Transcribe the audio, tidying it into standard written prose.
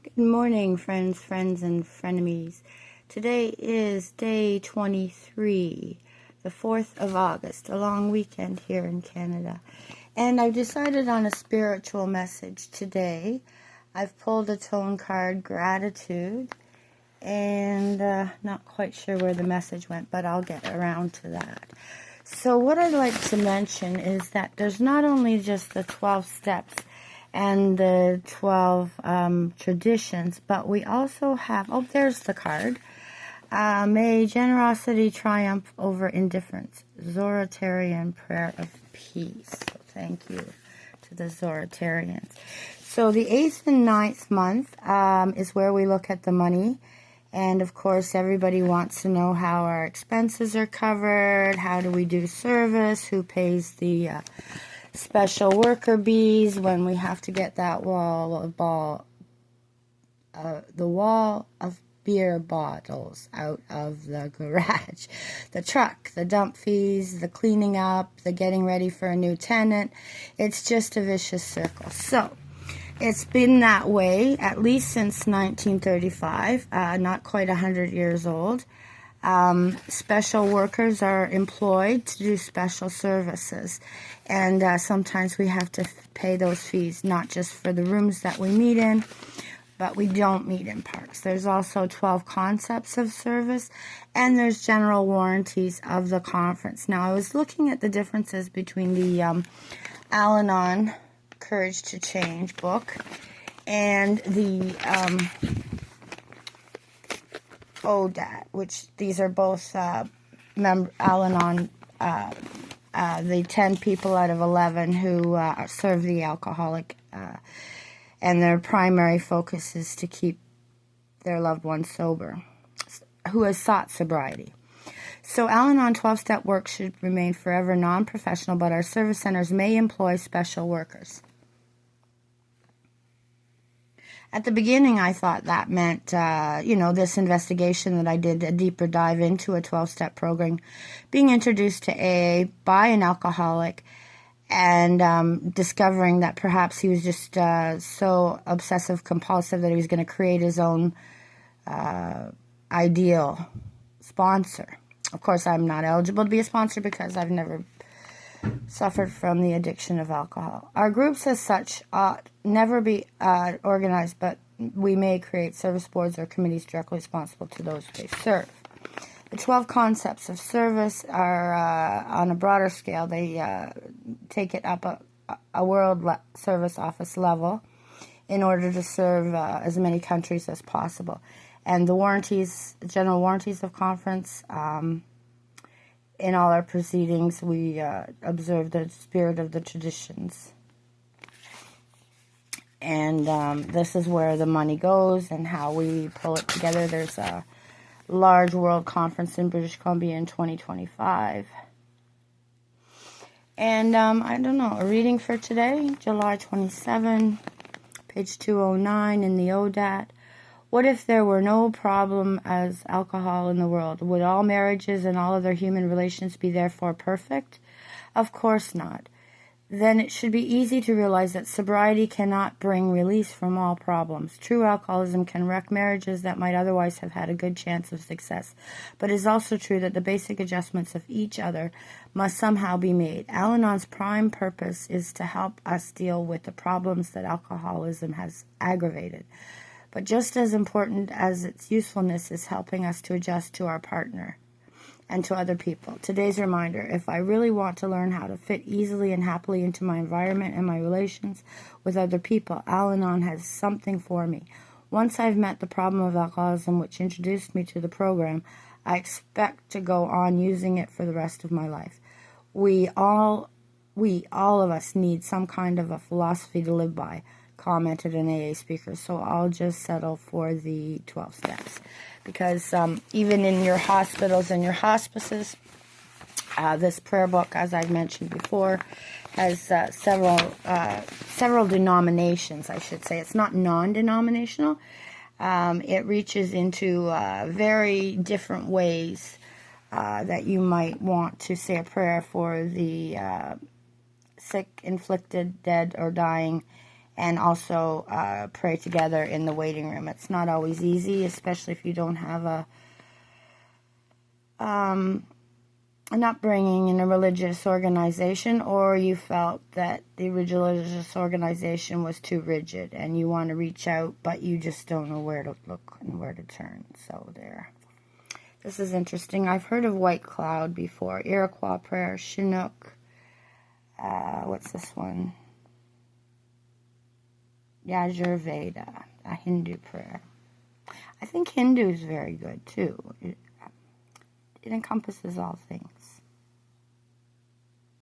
Good morning, friends, and frenemies. Today is day 23, the 4th of August, a long weekend here in Canada. And I've decided on a spiritual message today. I've pulled a tone card, Gratitude, and not quite sure where the message went, but I'll get around to that. So what I'd like to mention is that there's not only just the 12 steps and the 12 traditions, but we also have, there's the card, may generosity triumph over indifference, Zoroastrian prayer of peace. So thank you to the Zoroastrians. So the 8th and 9th month is where we look at the money. And of course, everybody wants to know how our expenses are covered, how do we do service, who pays the special worker bees when we have to get that wall of beer bottles out of the garage, the truck, the dump fees, the cleaning up, the getting ready for a new tenant. It's just a vicious circle. So it's been that way at least since 1935, not quite 100 years old. Special workers are employed to do special services, and sometimes we have to pay those fees, not just for the rooms that we meet in, but we don't meet in parks. There's also 12 concepts of service, and there's general warranties of the conference. Now, I was looking at the differences between the Alanon Courage to Change book and the ODAT, which these are both Alanon, the 10 people out of 11 who serve the alcoholic, and their primary focus is to keep their loved ones sober, who has sought sobriety. So Alanon 12-step work should remain forever non-professional, but our service centers may employ special workers. At the beginning, I thought that meant, this investigation that I did, a deeper dive into a 12-step program, being introduced to AA by an alcoholic, and discovering that perhaps he was just so obsessive-compulsive that he was going to create his own ideal sponsor. Of course, I'm not eligible to be a sponsor because I've never suffered from the addiction of alcohol. Our groups as such ought never be organized, but we may create service boards or committees directly responsible to those they serve. The 12 concepts of service are on a broader scale. They take it up a world service office level in order to serve as many countries as possible. And the warranties, general warranties of conference, in all our proceedings, we observe the spirit of the traditions. And this is where the money goes and how we pull it together. There's a large world conference in British Columbia in 2025. And I don't know, a reading for today, July 27, page 209 in the ODAT. What if there were no problem as alcohol in the world? Would all marriages and all other human relations be therefore perfect? Of course not. Then it should be easy to realize that sobriety cannot bring release from all problems. True alcoholism can wreck marriages that might otherwise have had a good chance of success. But it is also true that the basic adjustments of each other must somehow be made. Al-Anon's prime purpose is to help us deal with the problems that alcoholism has aggravated. But just as important as its usefulness is helping us to adjust to our partner and to other people. Today's reminder, if I really want to learn how to fit easily and happily into my environment and my relations with other people, Alanon has something for me. Once I've met the problem of alcoholism, which introduced me to the program, I expect to go on using it for the rest of my life. We all of us need some kind of a philosophy to live by, commented an AA speaker, so I'll just settle for the 12 steps. Because even in your hospitals and your hospices, this prayer book, as I've mentioned before, has several denominations, I should say. It's not non-denominational. It reaches into very different ways that you might want to say a prayer for the sick, inflicted, dead, or dying, and also pray together in the waiting room. It's not always easy, especially if you don't have an upbringing in a religious organization, or you felt that the religious organization was too rigid and you want to reach out, but you just don't know where to look and where to turn. So there. This is interesting. I've heard of White Cloud before. Iroquois prayer, Chinook. What's this one? Yajurveda, a Hindu prayer. I think Hindu is very good too. It encompasses all things.